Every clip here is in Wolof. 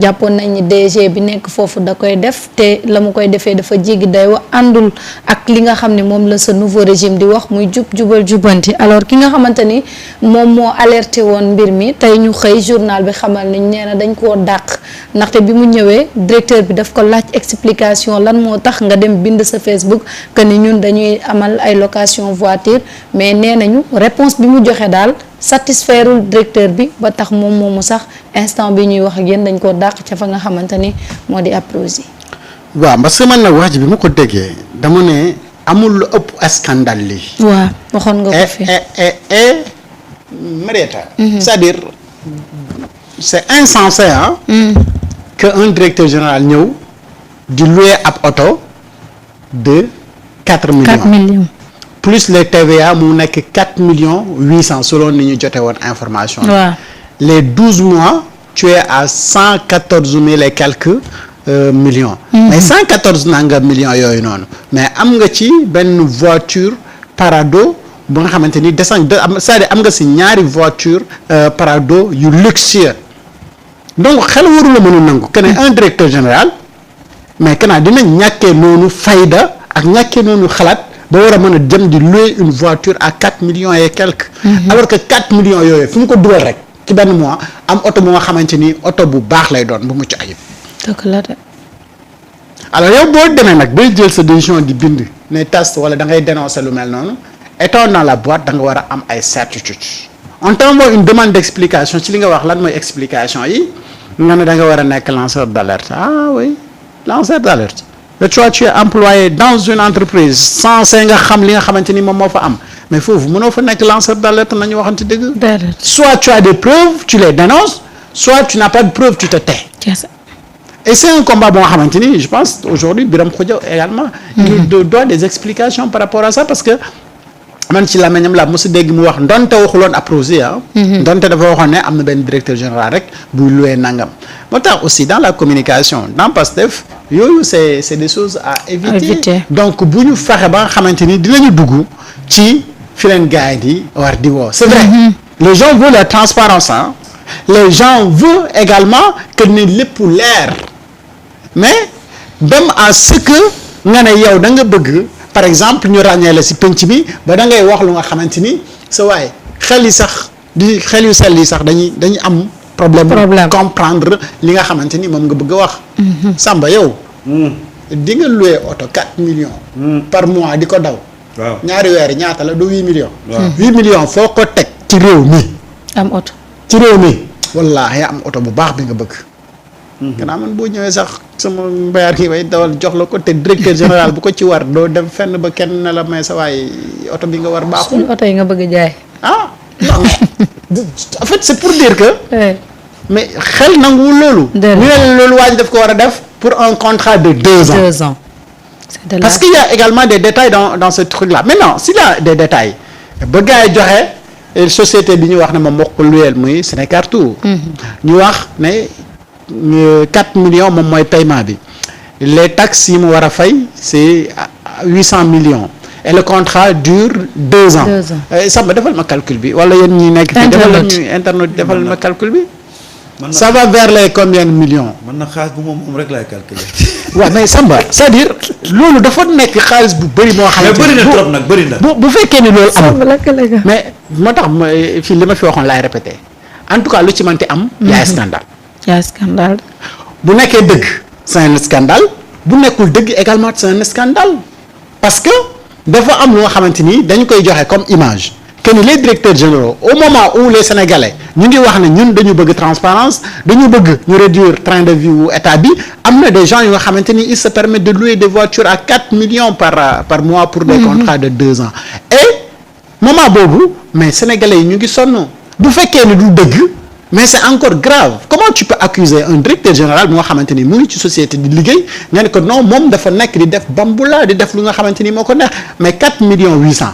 jàppoon nañ ni DG bi nekk foofu da koy def te la mu koy defee dafa jéggi day wa àndul ak li nga xam ne moom la sa nouveau régime di wax muy jubal jubanti alors ki nga xamante ni moom moo alerté woon mbir mi tey ñu xëy journal bi xamal nañ nee na dañ koo dàq ndaxte bi mu ñëwee directeur bi daf ko laaj explication lan moo tax nga dem bind sa Facebook que ni ñun dañuy amal ay location voiture mais nee nañu réponse bi mu joxe daal satisfairul directeur bi ba tax moom moomu sax instant bi ñuy wax ak yéen dañ koo dàq ca fa nga xamante ni moo di Aprosi. waaw parce que man nag wax ji bi ma ko déggee dama ne amul lu ëpp scandale lii. waaw waxoon nga ko fi. Marieta. C'est-à-dire c'est insensé que un directeur général ñëw di louer ab oto de 4 millions. 4 millions. plus les TVA mu nekk 4 800 000 selon ni ñu jote woon information. waaw les 12 mois tu es à 114 000 et quelques millions. mais 114 nanga millions yooyu noonu mais am nga ci benn voiture Parado bu nga xamante ni c'est-à-dire am nga si ñaari voiture Parado yu luxueux donc xel warul la mën a nangu que ne un directeur général mais kanaa dina ñàkkee noonu fayda ak ñàkkee noonu xalaat ba war a mën a dem di louer une voiture à 4 millions et quelques. alors que 4 millions yooyu fu mu ko dugal rek ci benn mois am oto bu nga xamante ni oto bu baax lay doon bu mucc ayib. dëgg la de. alors yow boo demee nag bay jël sa décision di bind ne tas wala da ngay dénoncer lu mel noonu étant dans la boîte da nga war a am ay certitudes on t'envoie une demande d'explication ci li nga wax lan mooy explication yi nga ne da nga war a nekk lanceur d'alerte ah oui lanceur d'alerte. le toi tu es employé dans une entreprise censé nga xam li nga xamante ni moom moo fa am mais foofu mënoo fa nekk lanceur d'alerte nañu waxante dëgg. soit tu as des preuves tu les dénonces soit tu n'as pas de preuves tu te tais. et c'est un combat boo xamante ni je pense aujourd'hui Birame Khoudia également. il doit des explications par rapport à ça parce que man ci làmmiñam la mos a dégg mu wax ndonte waxuloon Aprosi ndonte dafa waxoon ne am na benn directeur général rek buy loué nangam moo tax aussi dans la communication dans Pastef yooyu c'est des choses à éviter. donc bu ñu fexe ba nga xamante ni dinañu dugg ci fi leen gars yi di war di woo c'est vrai les gens veulent la transparence les gens veulent également que ne lépp leer mais dem à ce que nga ne yow da nga bëgg par exemple ñu ràññee la ci penc bi ba da ngay wax lu nga xamante ni sa waay xel yu sell yi sax dañuy am problème comprendre li nga xamante ni moom nga bëgg a wax. Samba yow. di nga loué oto 4 millions. par mois di ko daw. waaw ñaari weer ñaata la du 8 millions. waaw 8 millions foo ko teg ci réew mi. am oto ci réew mi wallaahi am oto bu baax bi nga bëgg. gannaaw man boo ñëwee sax sama mbayaar yi way dawal jox la ko te directeur général bu ko ci war doo dem fenn ba kenn ne la may sa waay oto bi nga war baaxul. suñu oto yi nga bëgg jaay. ah non en fait c'est pour dire que. mais xel nanguwul loolu. ñu ne loolu waa ji daf ko war a def pour un contrat de 2 ans. 2 ans. parce qu'il y a également des détails dans ce truc là maintenant s'il y a des détails ba gars yi joxe société bi ñu wax ne moom moo ko luyeel muy Sénécartour. ñu wax ne 4 millions moom mooy paiement bi les taxes yi mu war a fay c'est 800 millions et le contrat dure 2 ans. 2 ans Samba defal ma calcul bi wala yéen ñi nekk fii defal la ñu internet defal ma calcul bi. ça va vers les combien de millions. man na xaalis bu moom rek laay calculer. waaw mais Samba c'est-à-dire loolu dafa nekk xaalis bu bëri moo xamante mais bëri na trop nag bëri na. bu fekkee ni loolu amul mais moo tax fii li ma fi waxoon laay répété en tout cas lu ci mënti am. yaay scandale. yaay scandale. bu nekkee dëgg c'est un scandale bu nekkul dëgg également c'est un scandale parce que dafa am lu nga xamante ni dañu koy joxe comme image. que ni les directeurs généraux au moment où les Sénégalais ñu ngi wax ne ñun dañu bëgg transparence dañu bëgg ñu réduire train de vie wu état bi am na des gens yu nga xamante ni ils se permettent de louer des voitures à 4 millions par mois pour des contrats de 2 ans et moment boobu mais Sénégalais yi ñu ngi sonn bu fekkee ni du dëgg mais c'est encore grave comment tu peux accuser un directeur général bu nga xamante ni mu ngi ci société di liggéey nga ne ko non moom dafa nekk di def bambula di def lu nga xamante ni moo ko neex mais 4 millions 800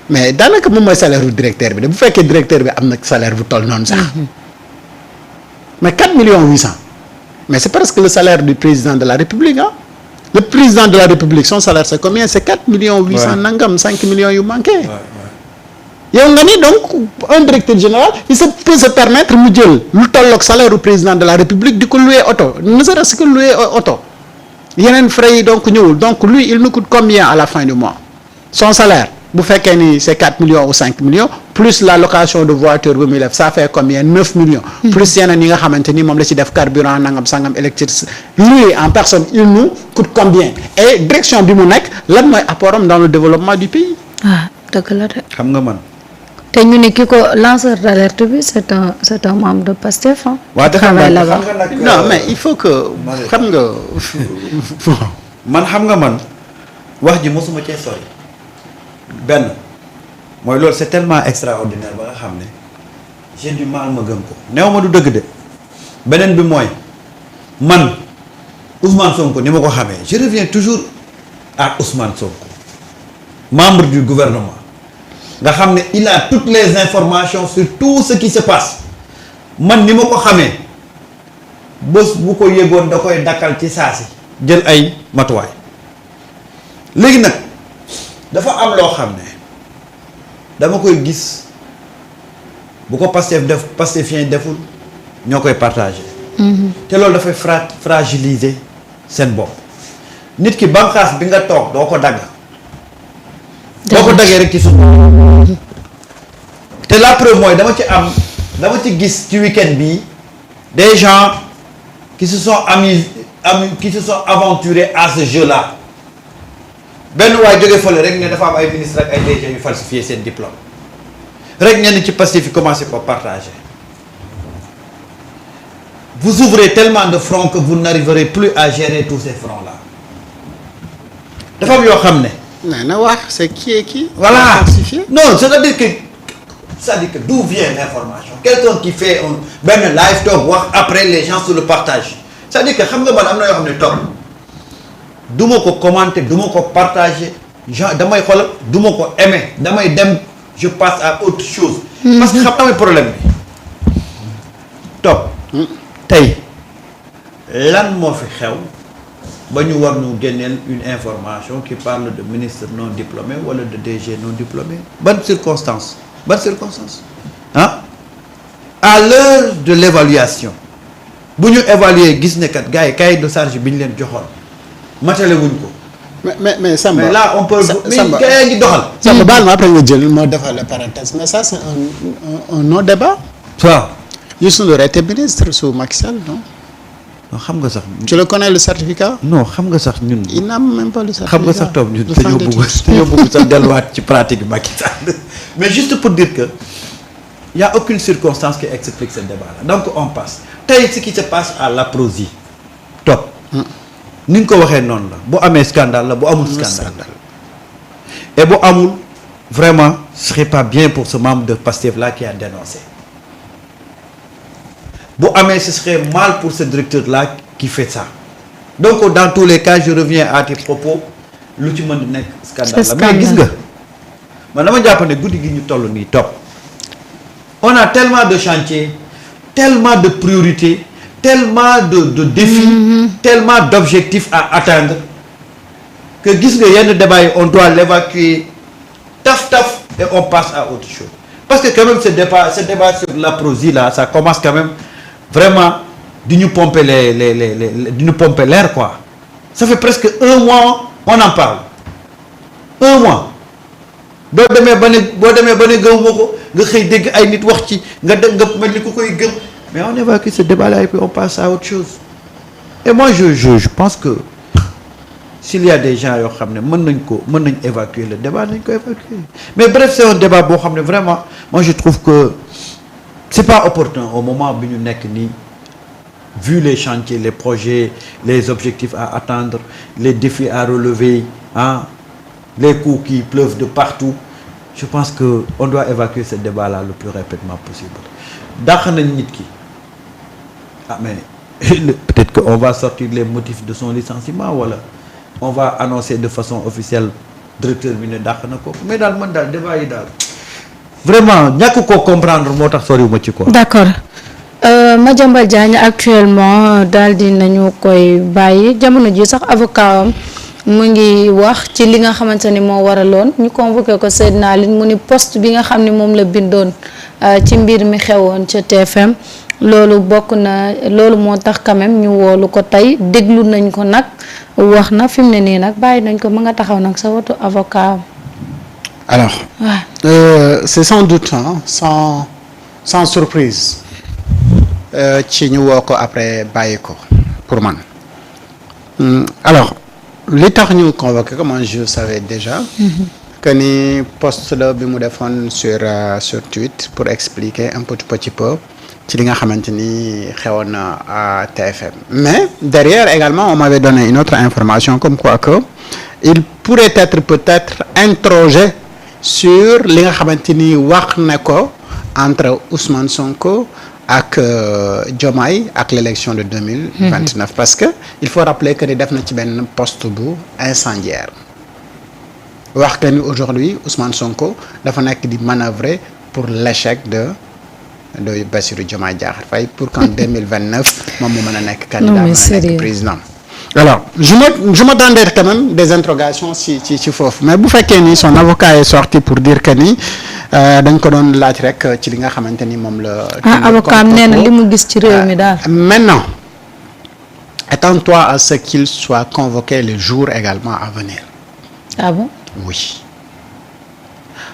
mais daanaka moom mooy salaire bu directeur bi de bu fekkee directeur bi am na salaire bu toll noonu sax mais 4 millions 800 mais c'est presque le salaire du président de la République ah le président de la République son salaire c'est combien c'est 4 millions 800 nangam 5 millions yu manqué yow nga ni donc un directeur général il peut se permettre mu jël lu tolloog salaire du président de la République di ko louer oto ne serait-ce que louer oto yeneen frais yi donc ñëwul donc lui il nous coûte combien à la fin du mois son salaire bu fekkee ni c'est 4 millions ou 5 millions plus la location de voiture bu muy def ça fait combien 9 millions plus yeneen yi nga xamante ni moom la ci def carburant nangam sangam électricité lui en personne il nous coûte combien et direction bi mu nekk lan mooy apportam dans le développement du pays. ah dëgg la de. xam nga man. te ñu ne ki ko lanceur d'alerte bi c'est un membre de Pastef ah. waaw xam nga nag non mais il faut que xam nga. man xam nga man wax ji mosuma cee sori benn mooy loolu c'est tellement extraordinaire ba nga xam ne j'ai du mal ma gëm ko néew ma du dëgg de beneen bi mooy man Ousmane Sonko ni ma ko xamee je reviens toujours à Ousmane Sonko membre du gouvernement nga xam ne il a toutes les informations sur tout ce qui se passe man ni ma ko xamee bés bu ko yëgoon da koy dakkal ci saa si jël ay matuwaay léegi nag dafa am loo xam ne dama koy gis bu ko Pastefien deful ñoo koy partagé. te loolu dafay fragiliser seen bopp nit ki banqaas bi nga toog doo ko dagg. boo ko daggee rek ci suuf. te la preuve mooy dama ci gis ci week-end bii des gens qui se sont qui se sont aventurés à ce jeu-là benn waay jógee fële rek ne dafa am ay ministres ak ay DG yu falsifié seen diplôme rek ñenn ci Pastef yi commencé ko partager vous ouvrez tellement de fronts que vous n'arriverez plus à gérer tous ces fronts-là dafa am yoo xam ne. na wax c'est qui. voilà non c'est-à-dire que d'où vient l'information quelqu'un qui fait benn live toog wax après les gens se le partagent c'est-à-dire que xam nga man am na yoo xam ne toog du ma ko commenter du ma ko partager genre damay xoolal du ma ko aimer damay dem je passe à autre chose. parce que xam na mooy problème bi toog tey lan moo fi xew ba ñu war ñu génneel une information qui parle de ministre non diplômé wala de DG non diplômé ban circonstance ah à l'heure de l'évaluation bu ñu évaluer gis ne kat gars yi cahier de charge bi ñu leen joxoon matale wuñ ko. mais Samba mais là on peut. Samba mais gars yi ngi doxal. Samba baal ma après nga jël moo defal la parenthèse mais ça c'est un non débat. waaw. Youssou Ndour était ministre sous Macky Sall non. non xam nga sax. tu le connais le certificat. non xam nga sax ñun. il n'a même pas le certificat. xam nga sax toog ñun dañoo bëgg sax delluwaat ci pratique bi Macky Sall mais juste pour dire que y a aucune circonstance qui explique ce débat-là donc on passe tey ce qui se passe à l'Aprosi top ni nga ko waxee noonu la bu amee scandale la bu amul scandale et bu amul vraiment ce serait pas bien pour ce membre de Pastef-là qui a dénoncé bu amee ce serait mal pour ce directeur-là qui fait ça donc dans tous les cas je reviens à tes propos lu ci mën di nekk scandale la mais gis nga man dama jàpp ne guddi gi ñu toll nii topp on a tellement de chantiers tellement de priorités tellement de défis tellement d'objectifs à atteindre que gis nga yenn débat yi on doit l'évacuer taf et on passe à autre chose parce que quand même ce débat sur l'Aprosi là ça commence quand même vraiment di ñu pomper di ñu pomper l'air quoi ça fait presque un mois on en parle un mois boo demee ba ne gëmuma ko nga xëy dégg ay nit wax ci nga mel ni ku koy gëm mais on évacue ce débat là et puis on passe à autre chose et moi je pense que s'il y a des gens yoo xam ne mën nañ évacuer le débat nañ ko évacuer mais bref c'est un débat boo xam ne vraiment moi je trouve que c'est pas opportun au moment bi ñu nekk nii vu les chantiers les projets les objectifs à atteindre les défis à relever les coups qui pleuvent de partout je pense que on doit évacuer ce débat là le plus rapidement possible dàq nañ nit ki mais peut-être que on va sortir les motifs de son licenciement wala on va annoncer de façon officielle directeur bi ne dàq na ko mais daal man daal débat yi daal vraiment ñàkk koo comprendre moo tax soriwuma ci quoi. d'accord Madiambal Diagne actuellement daal di nañu koy bàyyi jamono ji sax avocat am mu ngi wax ci li nga xamante ni moo waraloon ñu convoqué ko Seydina Aline mu ni poste bi nga xam ni moom la bindoon ci mbir mi xewoon ca TFM loolu bokk na loolu moo tax quand même ñu woolu ko tey déglu nañ ko nag wax na fi mu ne nii nag bàyyi nañ ko ma nga taxaw nag sa watu avocat. Alors, c'est sans doute sans surprise ci ñu woo ko après bàyyi ko pour man. Alors li tax ñu convoqué ko man je savais déjà. que ni post la bi mu defoon sur Twitter pour expliquer un petit peu ci li nga xamante ni xewoon na à TFM. Mais derrière également on m'avait donné une autre information comme quoi que il pourrait être peut-être interrogé sur li nga xamante ni wax na ko entre Ousmane Sonko ak Diomaye ak l'élection de 2029 parce que il faut rappeler que ni def na ci benn poste bu incendiaire wax que ni aujourd'hui Ousmane Sonko dafa nekk di manœuvrer pour l'échec de Bassirou Diomaye Diakhar Faye pour qu'en 2029 moom mu mën a nekk candidat mën a nekk président. Alors je m'attendais quand même des interrogations ci foofu mais bu fekkee ni son avocat est sorti pour dire que ni dañ ko doon laaj rek ci li nga xamante ni moom la. avocat am nee na li mu gis ci réew mi daal. Maintenant attends-toi à ce qu'il soit convoqué le jour également à venir. Ah bon? Oui.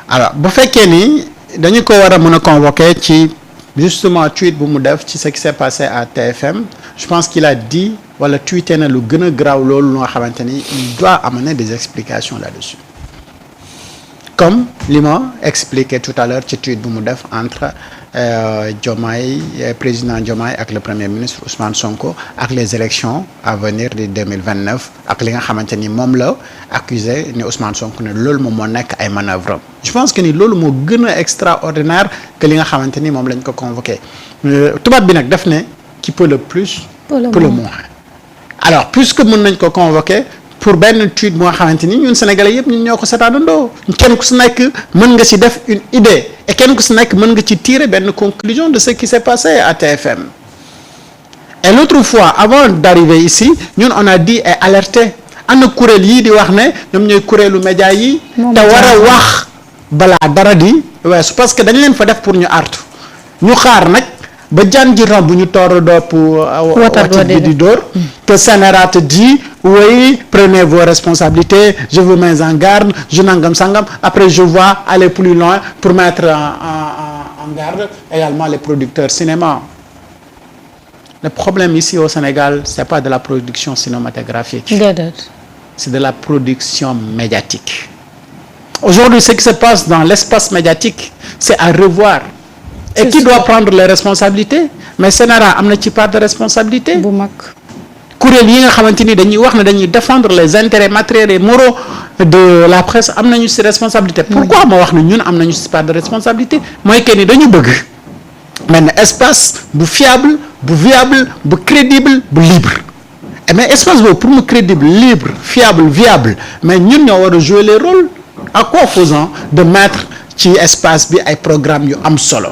Alors bu fekkee ni dañu ko war a mën a convoqué ci justement tweet bu mu def ci ce qui s'est passé à TFM je pense qu'il a dit wala tweeté na lu gën a graaw loolu nga xamante ni il doit amener des explications là-dessus comme li ma expliqué tout à l'heure ci tweet bu mu def entre Diomaye président Diomaye ak le premier ministre Ousmane Sonko ak les élections à venir de 2029 ak li nga xamante ni moom la accusé ni Ousmane Sonko ne loolu moom moo nekk ay manœuvres je pense que ni loolu moo gën a extraordinaire que li nga xamante ni moom lañ ko convoqué tubaab bi nag daf ne qui peut le plus peut le moins alors puisque mën nañ ko convoqué pour benn tweet bu nga xamante ni ñun sénégalais yëpp ñun ñoo ko seetaanandoo kenn ku si nekk mën nga si def une idée et kenn ku si nekk mën nga ci tirer benn conclusion de ce qui s'est passé à TFM et l'autre fois avant d'arriver ici ñun on a dit et alerté ana kuréel yii di wax ne ñoom ñooy kuréelu média yi te war a wax balaa dara di weesu parce que dañ leen fa def pour ñu artu ñu xaar nag ba jaan ji bu ñu toor dopp wàcc bi di dóor que Sénérat dit oui prenez vos responsabilités je vous mets en garde je nangam sangam après je vois aller plus loin pour mettre en garde également les producteurs cinéma. Le problème ici au Sénégal c'est pas de la production cinématographique c'est de la production médiatique. Aujourd'hui ce qui se passe dans l'espace médiatique c'est à revoir. Et qui doit prendre les responsabilités mais Sénérat am na ci part de responsabilité bu mag kuréel yi nga xamante ni dañuy wax ne dañuy défendre les intérêts matériels et moraux de la presse am nañu ci responsabilité pourquoi ma wax ne ñun am nañu ci part de responsabilité mooy que ni dañu bëgg mais espace bu fiable bu viable bu crédible bu libre mais espace boobu pour mu crédible libre fiable viable mais ñun ñoo war a jouer les rôles à quoi faisant de mettre ci espace bi ay programmes yu am solo